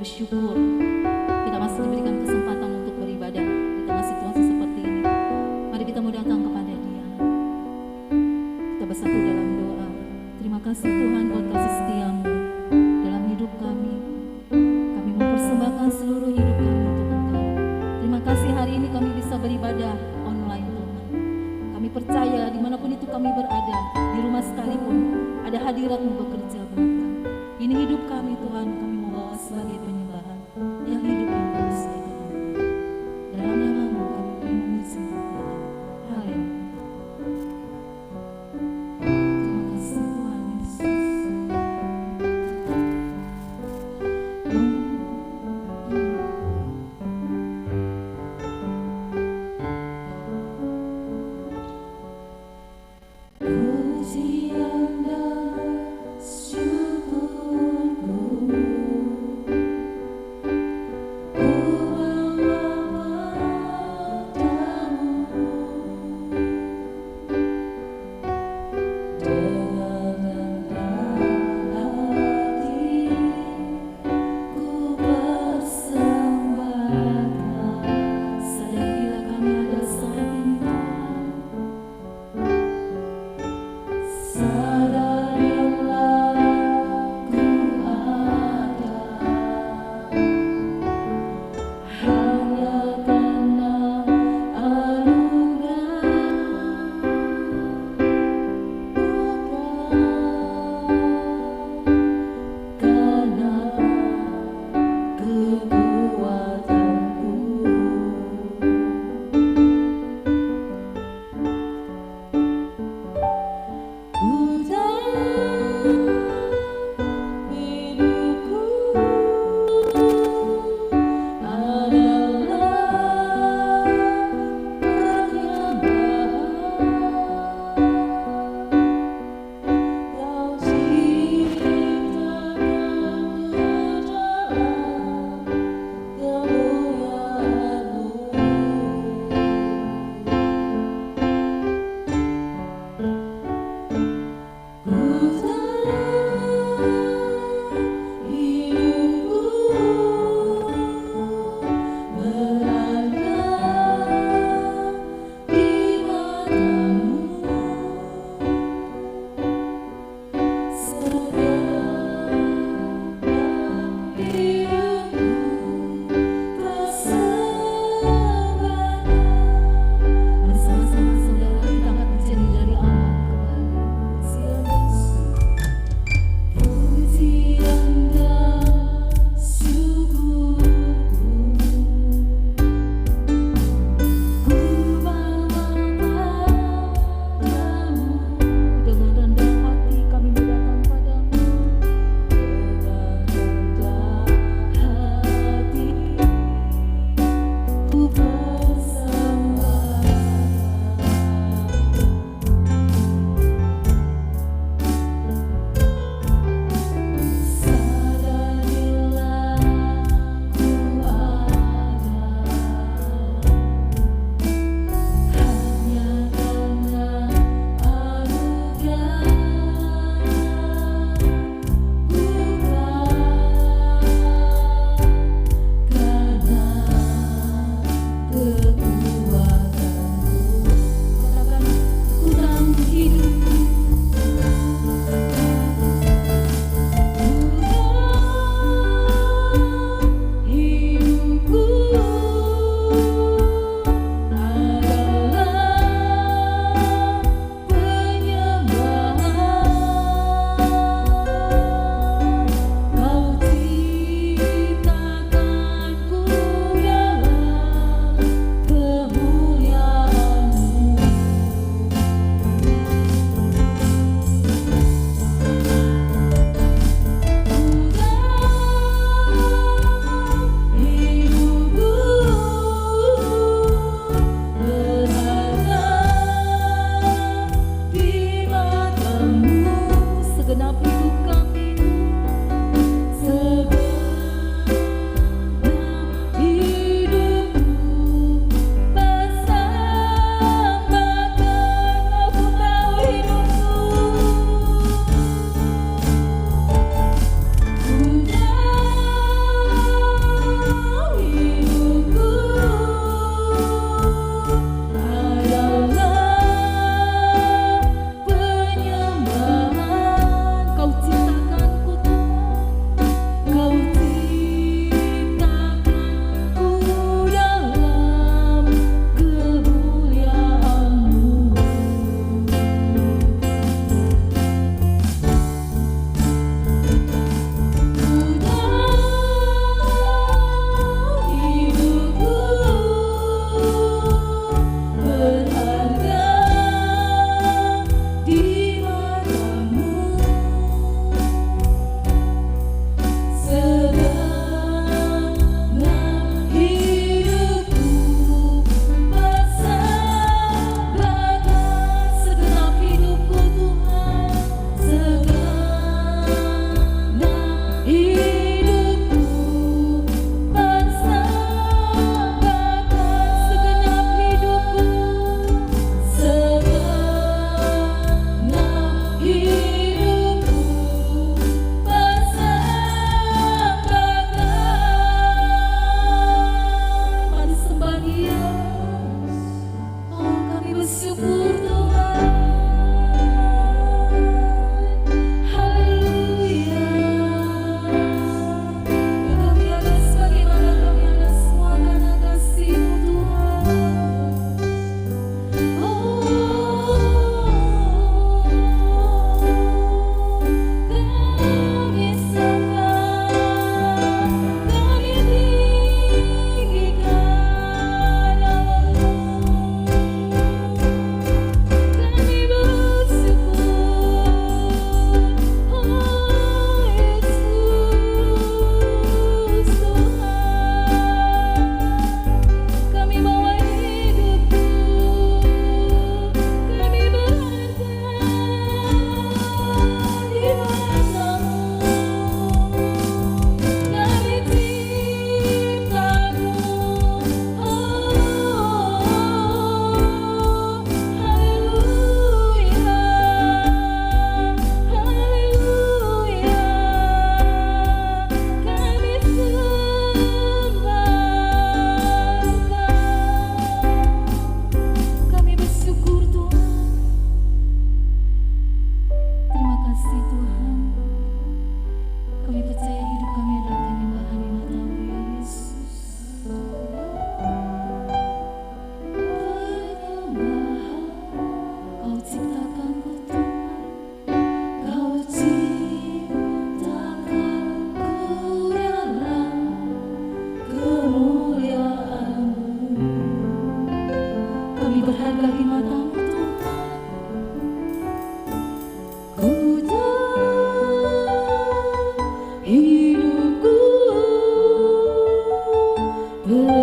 bersyukur kita masih diberikan kesempatan untuk beribadah di tengah situasi seperti ini. Mari kita mau datang kepada Dia. Kita bersatu dalam doa. Terima kasih Tuhan buat kasih setia-Mu dalam hidup kami. Kami mempersembahkan seluruh hidup kami untuk Engkau. Terima kasih hari ini kami bisa beribadah online Tuhan. Kami percaya dimanapun itu kami berada, di rumah sekalipun ada hadirat-Mu bekerja buat kami. Ini hidup kami Tuhan, kami mau bawa sebagai penyembahan yang hidup yang kudus ya Tuhan. Dalam nama-Mu kami memuji Tuhan. Haleluya. Terima kasih Tuhan Yesus. Pujian dan syukurku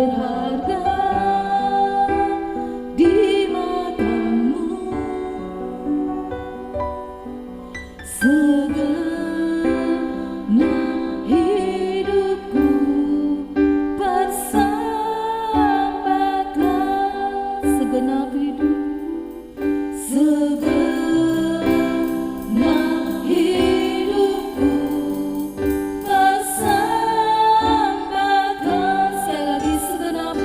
berharga di matamu. Segenap hidupku persembahkan, segenap hidup, segenap hidupku persembahkan. Sekali lagi, segenap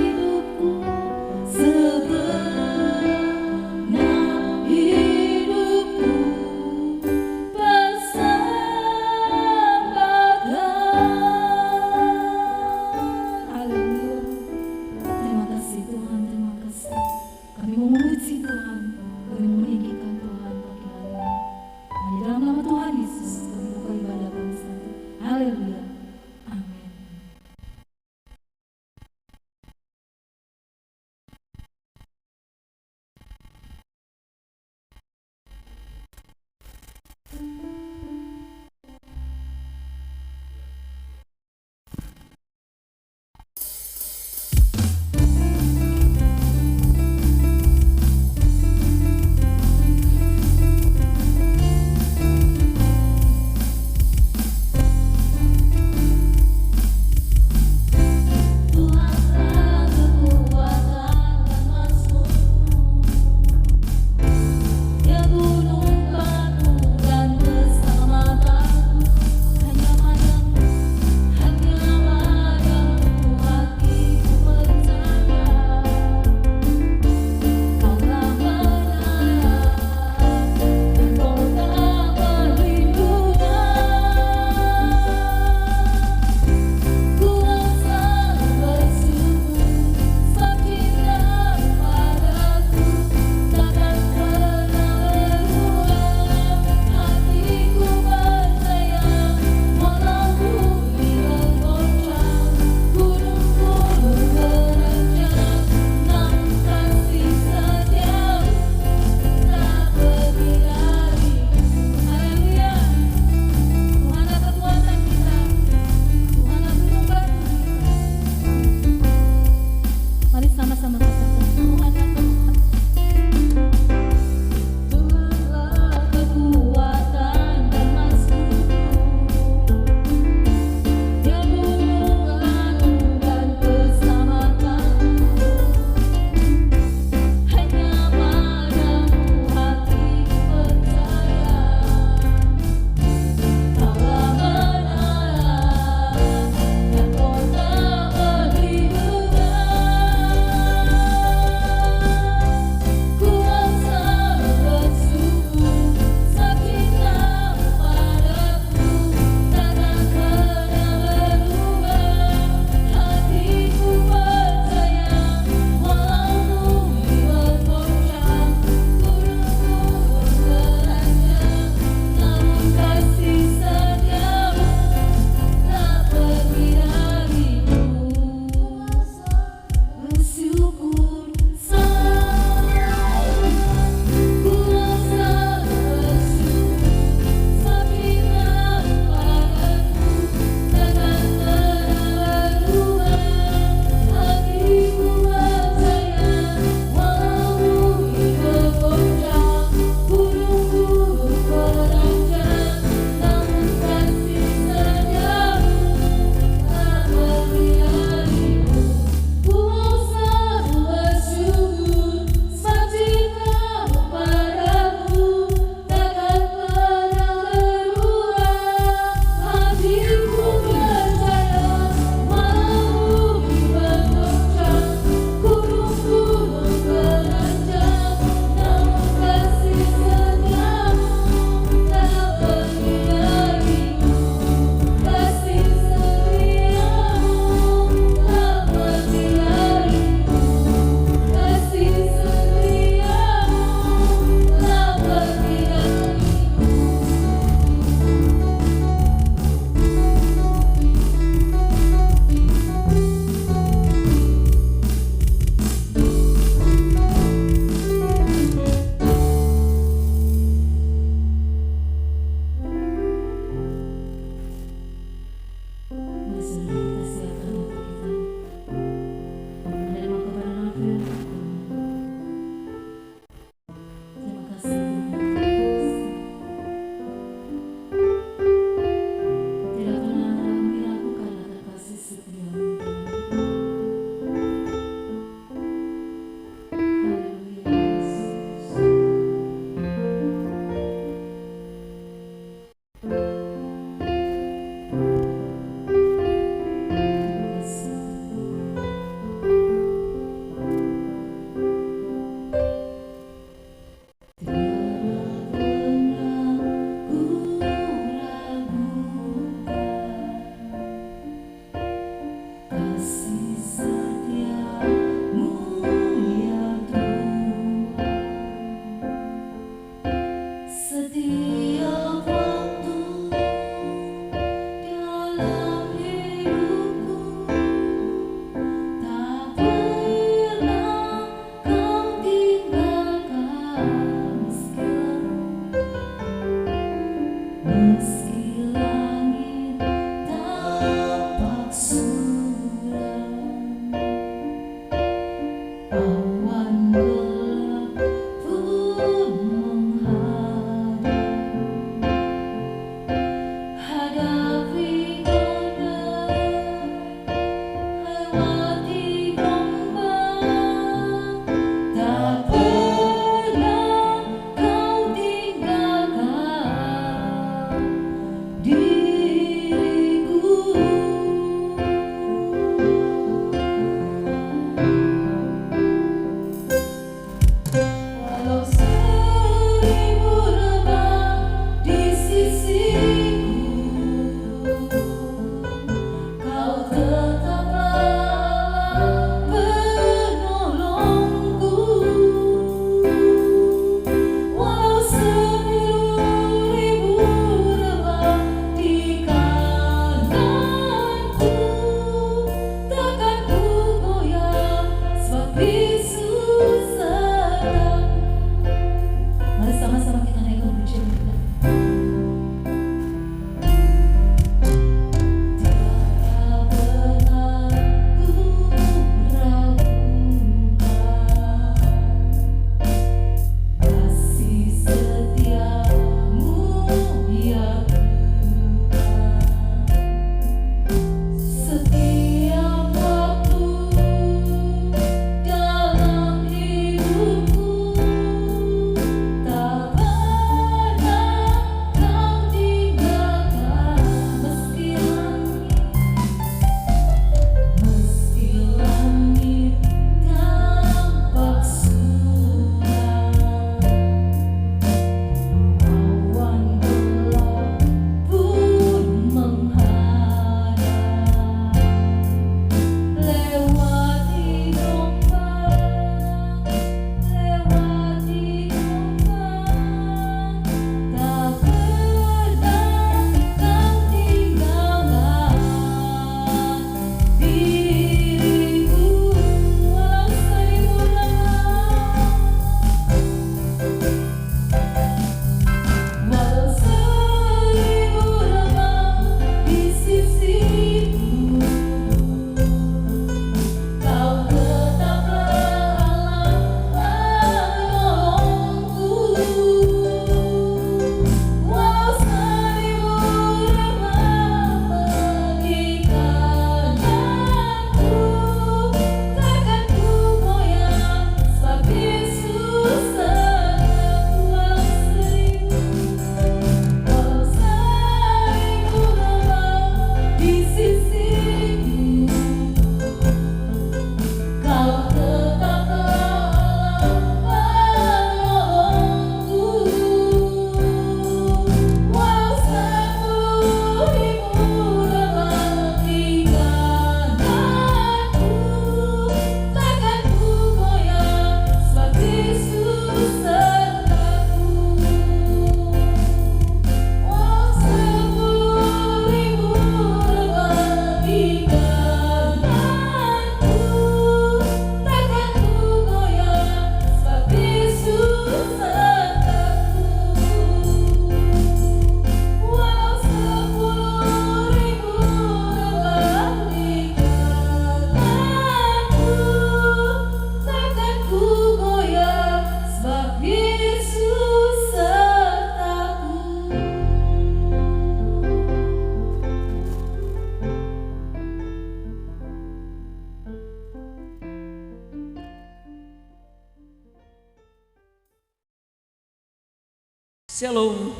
Shalom,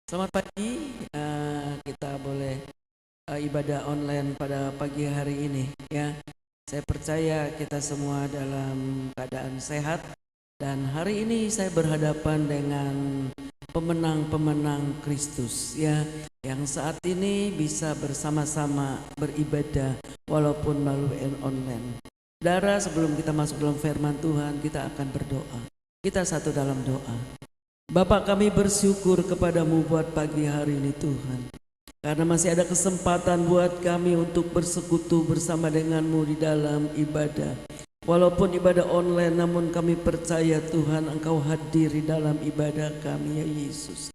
selamat pagi. Kita boleh ibadah online pada pagi hari ini. Ya, saya percaya kita semua dalam keadaan sehat dan hari ini saya berhadapan dengan pemenang-pemenang Kristus. Ya, yang saat ini bisa bersama-sama beribadah walaupun melalui online. Saudara, sebelum kita masuk dalam firman Tuhan, kita akan berdoa. Kita satu dalam doa. Bapa, kami bersyukur kepadamu buat pagi hari ini Tuhan, karena masih ada kesempatan buat kami untuk bersekutu bersama denganmu di dalam ibadah. Walaupun ibadah online, namun kami percaya Tuhan Engkau hadir di dalam ibadah kami ya Yesus.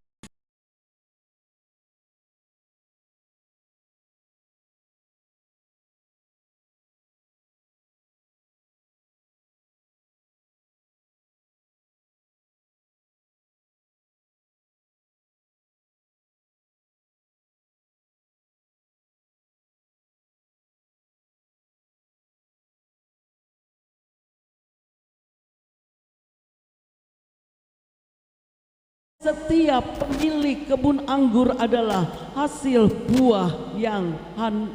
Setiap pemilik kebun anggur adalah hasil buah yang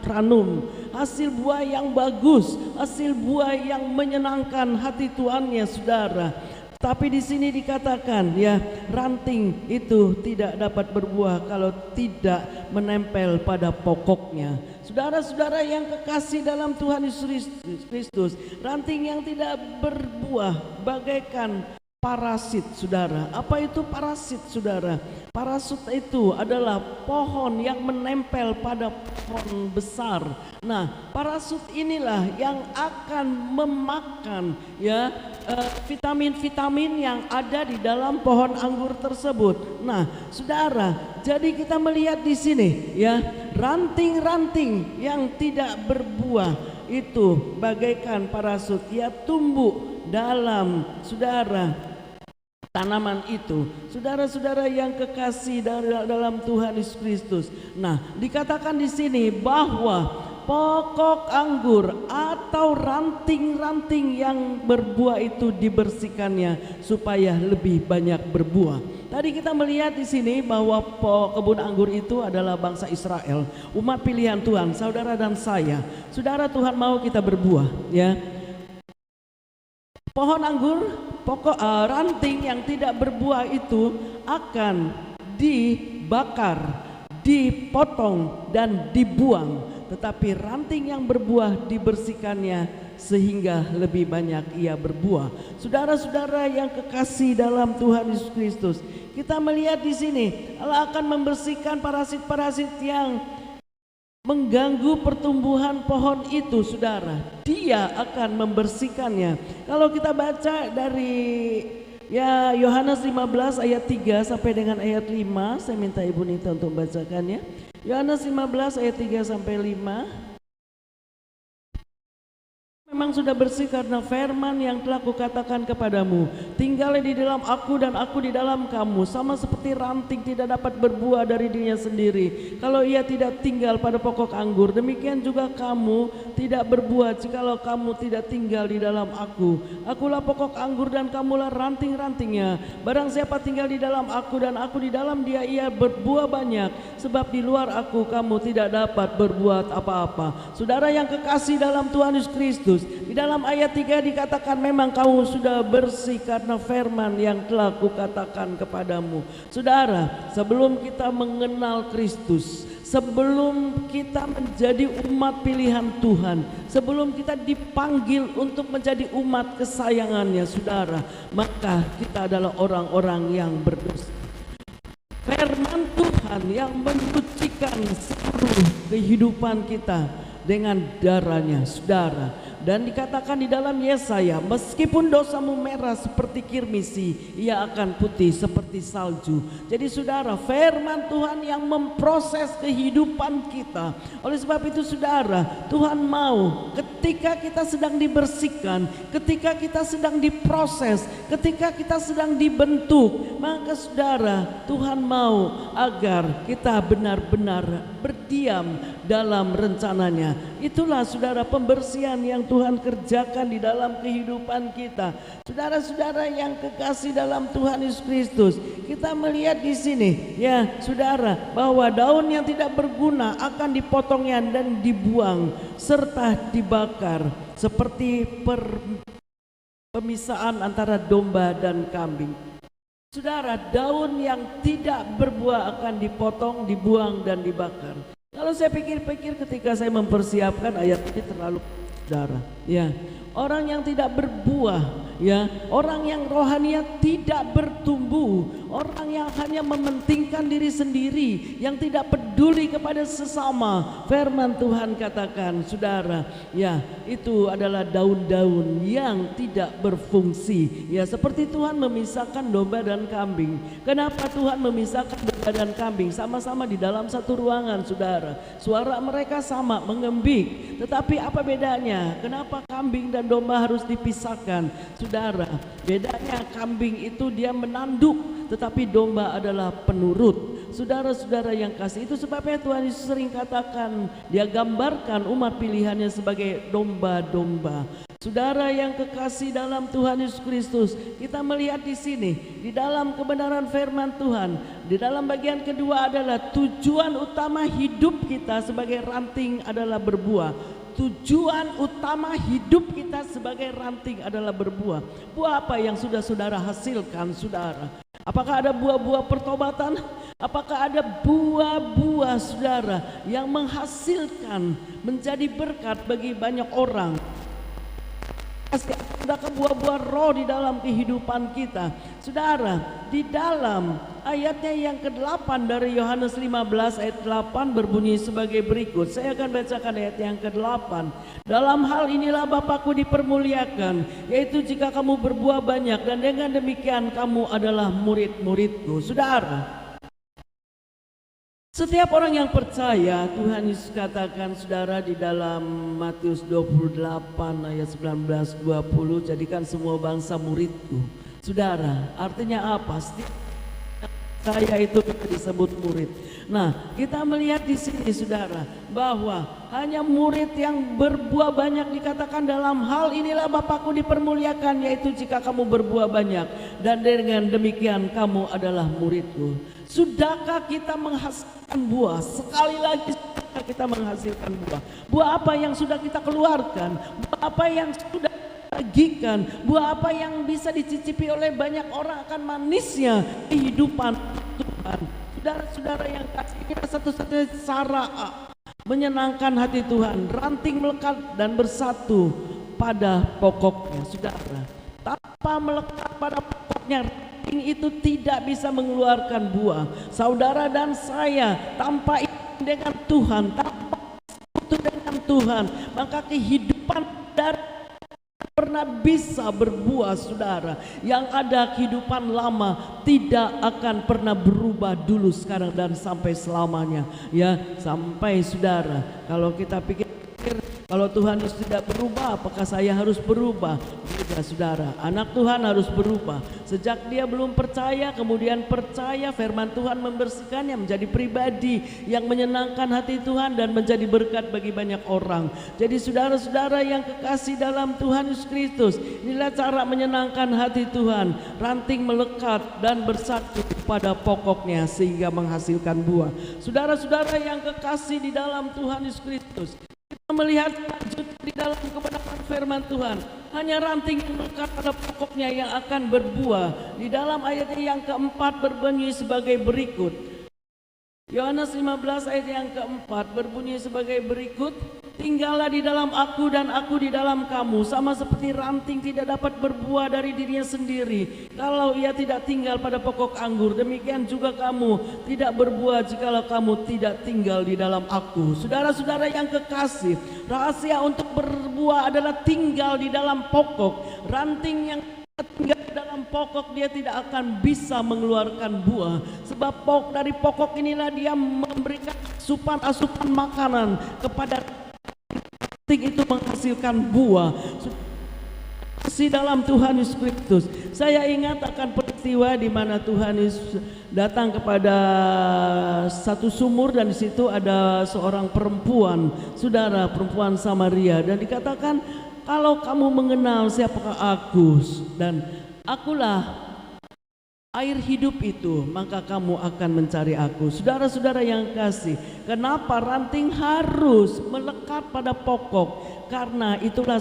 ranum, hasil buah yang bagus, hasil buah yang menyenangkan hati tuannya, saudara. Tapi di sini dikatakan ya, ranting itu tidak dapat berbuah kalau tidak menempel pada pokoknya. Saudara-saudara yang kekasih dalam Tuhan Yesus Kristus, ranting yang tidak berbuah bagaikan parasit, saudara. Apa itu parasit, saudara? Parasit itu adalah pohon yang menempel pada pohon besar. Nah, parasit inilah yang akan memakan ya vitamin-vitamin yang ada di dalam pohon anggur tersebut. Nah, saudara, jadi kita melihat di sini ya, ranting-ranting yang tidak berbuah itu bagaikan parasit, ya tumbuh dalam saudara tanaman itu. Saudara-saudara yang kekasih dalam Tuhan Yesus Kristus. Nah, dikatakan di sini bahwa pokok anggur atau ranting-ranting yang berbuah itu dibersihkannya supaya lebih banyak berbuah. Tadi kita melihat di sini bahwa kebun anggur itu adalah bangsa Israel, umat pilihan Tuhan, saudara dan saya. Saudara, Tuhan mau kita berbuah, ya. Pohon anggur, ranting yang tidak berbuah itu akan dibakar, dipotong dan dibuang. Tetapi ranting yang berbuah dibersihkannya sehingga lebih banyak ia berbuah. Saudara-saudara yang kekasih dalam Tuhan Yesus Kristus, kita melihat di sini Allah akan membersihkan parasit-parasit yang mengganggu pertumbuhan pohon itu, saudara. Dia akan membersihkannya. Kalau kita baca dari ya Yohanes 15 ayat 3 sampai dengan ayat 5, saya minta Ibu Nita untuk membacakannya. Yohanes 15 ayat 3 sampai 5. Memang sudah bersih karena firman yang telah kukatakan kepadamu. Tinggallah di dalam aku dan aku di dalam kamu. Sama seperti ranting tidak dapat berbuah dari dirinya sendiri kalau ia tidak tinggal pada pokok anggur, demikian juga kamu tidak berbuah jikalau kamu tidak tinggal di dalam aku. Akulah pokok anggur dan kamulah ranting-rantingnya. Barang siapa tinggal di dalam aku dan aku di dalam dia, ia berbuah banyak. Sebab di luar aku kamu tidak dapat berbuat apa-apa. Saudara yang kekasih dalam Tuhan Yesus Kristus, Kristus. Di dalam ayat 3 dikatakan memang kamu sudah bersih karena firman yang telah kukatakan kepadamu. Saudara, sebelum kita mengenal Kristus, sebelum kita menjadi umat pilihan Tuhan, sebelum kita dipanggil untuk menjadi umat kesayangannya, saudara, maka kita adalah orang-orang yang berdosa. Firman Tuhan yang menyucikan seluruh kehidupan kita dengan darahnya, saudara. Dan dikatakan di dalam Yesaya, meskipun dosamu merah seperti kirmisi, ia akan putih seperti salju. Jadi saudara, firman Tuhan yang memproses kehidupan kita. Oleh sebab itu saudara, Tuhan mau ketika kita sedang dibersihkan, ketika kita sedang diproses, ketika kita sedang dibentuk, maka saudara, Tuhan mau agar kita benar-benar berdiam dalam rencananya. Itulah saudara pembersihan yang Tuhan kerjakan di dalam kehidupan kita. Saudara-saudara yang kekasih dalam Tuhan Yesus Kristus, kita melihat di sini ya saudara, bahwa daun yang tidak berguna akan dipotongnya dan dibuang serta dibakar seperti pemisahan antara domba dan kambing. Saudara, daun yang tidak berbuah akan dipotong, dibuang dan dibakar. Kalau saya pikir-pikir ketika saya mempersiapkan ayat ini terlalu saudara, ya, orang yang tidak berbuah, ya, orang yang rohaninya tidak bertumbuh, orang yang hanya mementingkan diri sendiri, yang tidak peduli kepada sesama. Firman Tuhan katakan, saudara, ya, itu adalah daun-daun yang tidak berfungsi. Ya, seperti Tuhan memisahkan domba dan kambing. Kenapa Tuhan memisahkan domba dan kambing? Sama-sama di dalam satu ruangan, saudara. Suara mereka sama, mengembik. Tetapi apa bedanya? Kenapa kambing dan domba harus dipisahkan? Saudara, bedanya kambing itu dia menanduk, tetapi domba adalah penurut. Saudara-saudara yang kasih, itu sebabnya Tuhan Yesus sering katakan, dia gambarkan umat pilihannya sebagai domba-domba. Saudara yang kekasih dalam Tuhan Yesus Kristus, kita melihat di sini di dalam kebenaran firman Tuhan, di dalam bagian kedua adalah tujuan utama hidup kita sebagai ranting adalah berbuah. Tujuan utama hidup kita sebagai ranting adalah berbuah. Buah apa yang sudah saudara hasilkan, saudara? Apakah ada buah-buah pertobatan? Apakah ada buah-buah saudara yang menghasilkan menjadi berkat bagi banyak orang? Adakah buah-buah roh di dalam kehidupan kita? Saudara, di dalam ayatnya yang ke-8 dari Yohanes 15 ayat 8 berbunyi sebagai berikut. Saya akan bacakan ayat yang ke-8. Dalam hal inilah Bapakku dipermuliakan, yaitu jika kamu berbuah banyak, dan dengan demikian kamu adalah murid-muridku. Saudara, setiap orang yang percaya, Tuhan Yesus katakan saudara di dalam Matius 28 ayat 19-20, jadikan semua bangsa muridku. Saudara, artinya apa? Setiap saya itu disebut murid. Nah, kita melihat di sini saudara, bahwa hanya murid yang berbuah banyak dikatakan dalam hal inilah Bapakku dipermuliakan, yaitu jika kamu berbuah banyak, dan dengan demikian kamu adalah muridku. Sudahkah kita menghasilkan buah? Sekali lagi, sudahkah kita menghasilkan buah? Buah apa yang sudah kita keluarkan? Buah apa yang sudah bagikan? Buah apa yang bisa dicicipi oleh banyak orang akan manisnya kehidupan Tuhan? Saudara-saudara yang kasih, ini satu-satunya cara menyenangkan hati Tuhan, ranting melekat dan bersatu pada pokoknya. Saudara, tanpa melekat pada pokoknya, ranting itu tidak bisa mengeluarkan buah. Saudara dan saya tanpa dengan Tuhan, tanpa sekutu dengan Tuhan, maka kehidupan dari pernah bisa berbuah, saudara. Yang ada kehidupan lama tidak akan pernah berubah dulu, sekarang dan sampai selamanya. Ya, sampai saudara, kalau kita pikir kalau Tuhan Yesus tidak berubah, apakah saya harus berubah? Tidak, saudara. Anak Tuhan harus berubah. Sejak dia belum percaya, kemudian percaya, firman Tuhan membersihkannya menjadi pribadi yang menyenangkan hati Tuhan dan menjadi berkat bagi banyak orang. Jadi saudara-saudara yang kekasih dalam Tuhan Yesus Kristus, inilah cara menyenangkan hati Tuhan. Ranting melekat dan bersatu pada pokoknya sehingga menghasilkan buah. Saudara-saudara yang kekasih di dalam Tuhan Yesus Kristus, kita melihat lanjut di dalam kebenaran firman Tuhan, hanya ranting yang melekat pada pokoknya yang akan berbuah. Di dalam ayat yang keempat berbunyi sebagai berikut. Yohanes 15 ayat yang keempat berbunyi sebagai berikut. Tinggallah di dalam aku dan aku di dalam kamu, sama seperti ranting tidak dapat berbuah dari dirinya sendiri kalau ia tidak tinggal pada pokok anggur, demikian juga kamu tidak berbuah jikalau kamu tidak tinggal di dalam aku. Saudara-saudara yang kekasih, rahasia untuk berbuah adalah tinggal di dalam pokok. Ranting yang tinggal di dalam pokok dia tidak akan bisa mengeluarkan buah, sebab dari pokok inilah dia memberikan asupan makanan kepada ranting itu menghasilkan buah. Kasih dalam Tuhan Yesus Kristus, saya ingat akan peristiwa di mana Tuhan Yesus datang kepada satu sumur dan di situ ada seorang perempuan, saudara, perempuan Samaria, dan dikatakan, kalau kamu mengenal siapakah aku dan akulah air hidup itu, maka kamu akan mencari aku. Saudara-saudara yang kasih, kenapa ranting harus melekat pada pokok? Karena itulah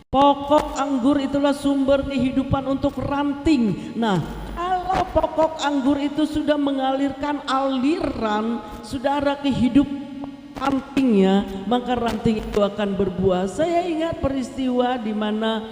pokok anggur, itulah sumber kehidupan untuk ranting. Nah, kalau pokok anggur itu sudah mengalirkan aliran, saudara, kehidupan rantingnya, maka ranting itu akan berbuah. Saya ingat peristiwa di mana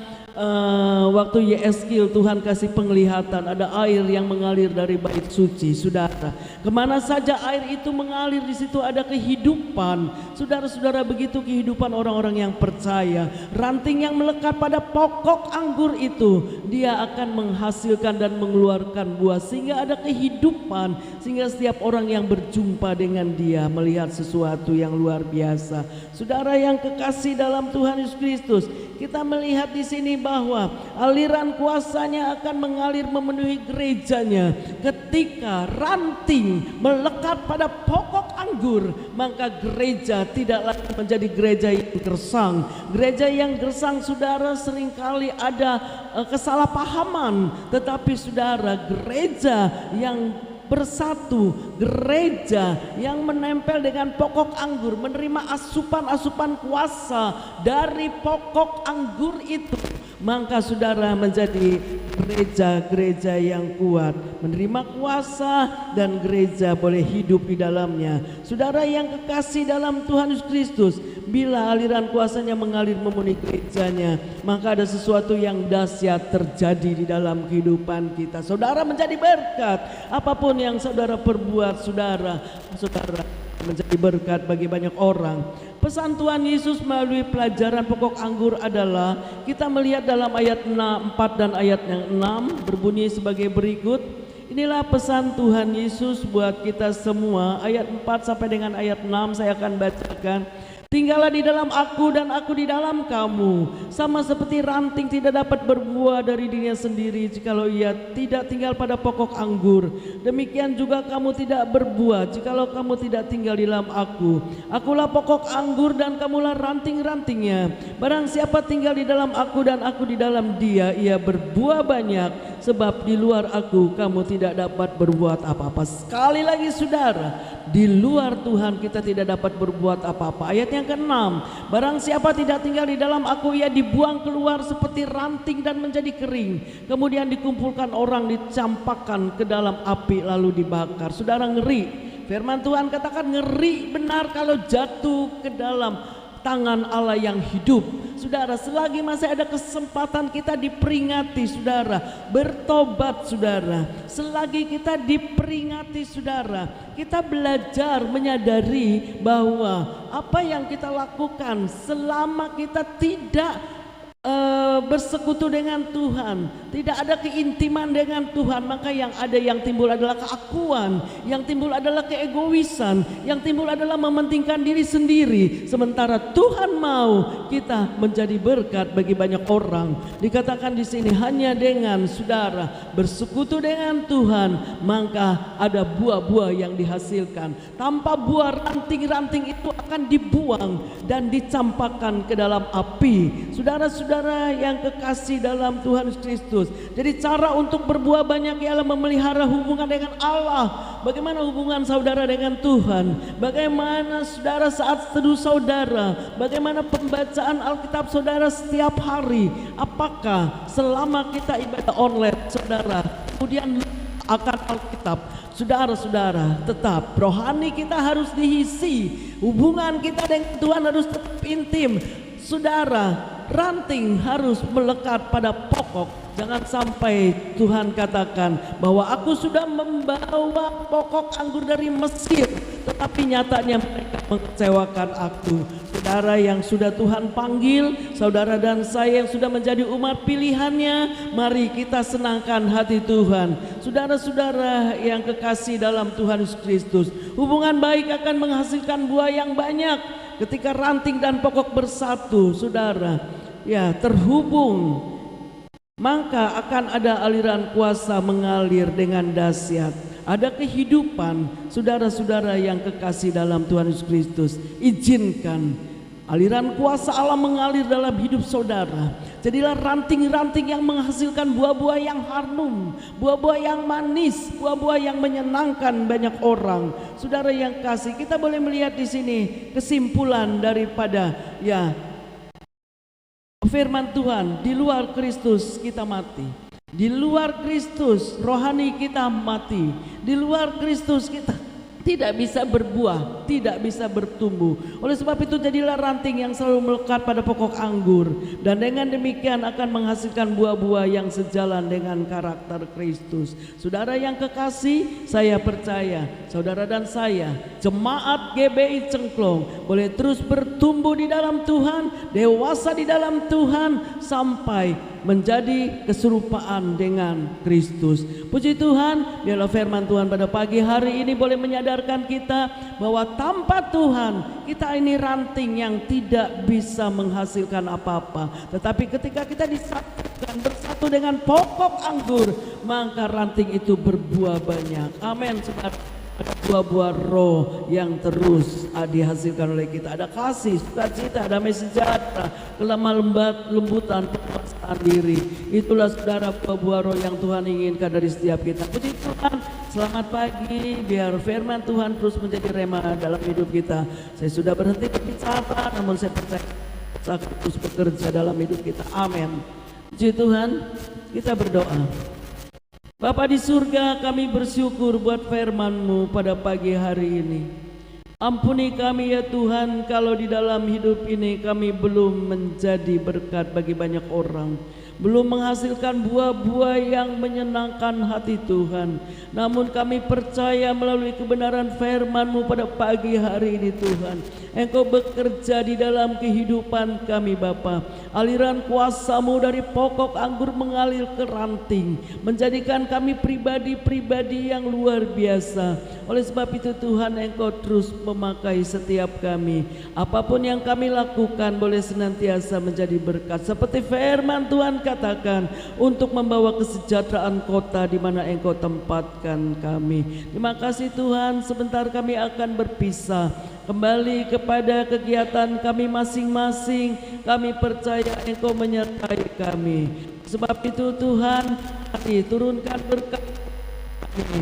waktu Yeskil Tuhan kasih penglihatan, ada air yang mengalir dari bait suci, saudara. Kemana saja air itu mengalir, di situ ada kehidupan. Saudara-saudara, begitu kehidupan orang-orang yang percaya. Ranting yang melekat pada pokok anggur itu, dia akan menghasilkan dan mengeluarkan buah, sehingga ada kehidupan, sehingga setiap orang yang berjumpa dengan dia melihat sesuatu yang luar biasa. Saudara yang kekasih dalam Tuhan Yesus Kristus, kita melihat di sini bahwa aliran kuasanya akan mengalir memenuhi gerejanya. Ketika ranting melekat pada pokok anggur, maka gereja tidak lagi menjadi gereja yang gersang. Gereja yang gersang, saudara, seringkali ada kesalahpahaman. Tetapi saudara, gereja yang bersatu, gereja yang menempel dengan pokok anggur, menerima asupan kuasa dari pokok anggur itu, maka saudara menjadi gereja yang kuat, menerima kuasa, dan gereja boleh hidup di dalamnya. Saudara yang kekasih dalam Tuhan Yesus Kristus, bila aliran kuasanya mengalir memenuhi gerejanya, maka ada sesuatu yang dahsyat terjadi di dalam kehidupan kita. Saudara menjadi berkat. Apapun yang saudara perbuat, saudara menjadi berkat bagi banyak orang. Pesan Tuhan Yesus melalui pelajaran pokok anggur adalah, kita melihat dalam ayat 4 dan ayat yang 6 berbunyi sebagai berikut. Inilah pesan Tuhan Yesus buat kita semua. Ayat 4 sampai dengan ayat 6 saya akan bacakan. Tinggallah di dalam aku dan aku di dalam kamu, sama seperti ranting tidak dapat berbuah dari dirinya sendiri jikalau ia tidak tinggal pada pokok anggur, demikian juga kamu tidak berbuah jikalau kamu tidak tinggal di dalam aku. Akulah pokok anggur dan kamulah ranting-rantingnya. Barang siapa tinggal di dalam aku dan aku di dalam dia, ia berbuah banyak, sebab di luar aku kamu tidak dapat berbuat apa-apa. Sekali lagi saudara, di luar Tuhan kita tidak dapat berbuat apa-apa. Ayat yang ke-6, barang siapa tidak tinggal di dalam aku, ia dibuang keluar seperti ranting dan menjadi kering, kemudian dikumpulkan orang, dicampakkan ke dalam api lalu dibakar. Saudara, ngeri. Firman Tuhan katakan ngeri benar kalau jatuh ke dalam tangan Allah yang hidup. Saudara, selagi masih ada kesempatan kita diperingati, saudara, bertobat, saudara. Selagi kita diperingati, saudara, kita belajar menyadari bahwa apa yang kita lakukan selama kita tidak bersekutu dengan Tuhan, tidak ada keintiman dengan Tuhan, maka yang ada yang timbul adalah keakuan, yang timbul adalah keegoisan, yang timbul adalah mementingkan diri sendiri. Sementara Tuhan mau kita menjadi berkat bagi banyak orang. Dikatakan di sini hanya dengan saudara bersekutu dengan Tuhan, maka ada buah-buah yang dihasilkan. Tanpa buah, ranting-ranting itu akan dibuang dan dicampakkan ke dalam api. Saudara-saudara yang yang kekasih dalam Tuhan Yesus Kristus. Jadi cara untuk berbuah banyak ialah memelihara hubungan dengan Allah. Bagaimana hubungan saudara dengan Tuhan? Bagaimana saudara saat teduh saudara? Bagaimana pembacaan Alkitab saudara setiap hari? Apakah selama kita ibadah online saudara kemudian akan Alkitab? Saudara-saudara, tetap rohani kita harus diisi. Hubungan kita dengan Tuhan harus tetap intim. Saudara, ranting harus melekat pada pokok. Jangan sampai Tuhan katakan bahwa aku sudah membawa pokok anggur dari Mesir, tetapi nyatanya mereka mengecewakan aku. Saudara yang sudah Tuhan panggil, saudara dan saya yang sudah menjadi umat pilihannya, mari kita senangkan hati Tuhan. Saudara-saudara yang kekasih dalam Tuhan Yesus Kristus, hubungan baik akan menghasilkan buah yang banyak. Ketika ranting dan pokok bersatu, saudara, ya terhubung, maka akan ada aliran kuasa mengalir dengan dahsyat. Ada kehidupan. Saudara-saudara yang kekasih dalam Tuhan Yesus Kristus, izinkan aliran kuasa Allah mengalir dalam hidup saudara. Jadilah ranting-ranting yang menghasilkan buah-buah yang harum, buah-buah yang manis, buah-buah yang menyenangkan banyak orang. Saudara yang kasih, kita boleh melihat di sini kesimpulan daripada ya firman Tuhan. Di luar Kristus kita mati. Di luar Kristus rohani kita mati. Di luar Kristus kita tidak bisa berbuah, tidak bisa bertumbuh. Oleh sebab itu jadilah ranting yang selalu melekat pada pokok anggur, dan dengan demikian akan menghasilkan buah-buah yang sejalan dengan karakter Kristus. Saudara yang kekasih, saya percaya saudara dan saya, jemaat GBI Cengklong, boleh terus bertumbuh di dalam Tuhan, dewasa di dalam Tuhan, sampai menjadi keserupaan dengan Kristus. Puji Tuhan, biarlah firman Tuhan pada pagi hari ini boleh menyadarkan kita bahwa tanpa Tuhan kita ini ranting yang tidak bisa menghasilkan apa-apa. Tetapi ketika kita disatukan bersatu dengan pokok anggur, maka ranting itu berbuah banyak. Amin. Ada buah-buah roh yang terus dihasilkan oleh kita. Ada kasih, sukacita, damai sejahtera, kelemah lembutan, penguasaan diri. Itulah saudara buah-buah roh yang Tuhan inginkan dari setiap kita. Puji Tuhan, selamat pagi. Biar firman Tuhan terus menjadi rema dalam hidup kita. Saya sudah berhenti berbicara, namun saya percaya akan terus bekerja dalam hidup kita. Amin. Puji Tuhan, kita berdoa. Bapa di surga, kami bersyukur buat firman-Mu pada pagi hari ini. Ampuni kami ya Tuhan, kalau di dalam hidup ini kami belum menjadi berkat bagi banyak orang, belum menghasilkan buah-buah yang menyenangkan hati Tuhan. Namun kami percaya melalui kebenaran firman-Mu pada pagi hari ini Tuhan, Engkau bekerja di dalam kehidupan kami Bapa. Aliran kuasa-Mu dari pokok anggur mengalir ke ranting, menjadikan kami pribadi-pribadi yang luar biasa. Oleh sebab itu Tuhan, Engkau terus memakai setiap kami. Apapun yang kami lakukan boleh senantiasa menjadi berkat. Seperti firman Tuhan katakan, untuk membawa kesejahteraan kota di mana Engkau tempatkan kami. Terima kasih Tuhan, sebentar kami akan berpisah kembali kepada kegiatan kami masing-masing. Kami percaya Engkau menyertai kami. Sebab itu Tuhan, kami turunkan berkat kami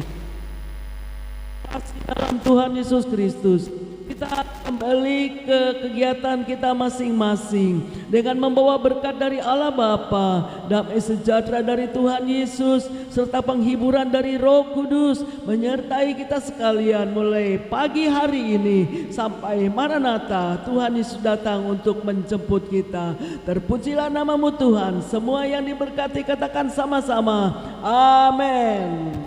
dalam Tuhan Yesus Kristus. Kita kembali ke kegiatan kita masing-masing dengan membawa berkat dari Allah Bapa, damai sejahtera dari Tuhan Yesus, serta penghiburan dari Roh Kudus menyertai kita sekalian mulai pagi hari ini sampai Maranatha. Tuhan Yesus datang untuk menjemput kita. Terpujilah nama-Mu Tuhan. Semua yang diberkati katakan sama-sama, amin.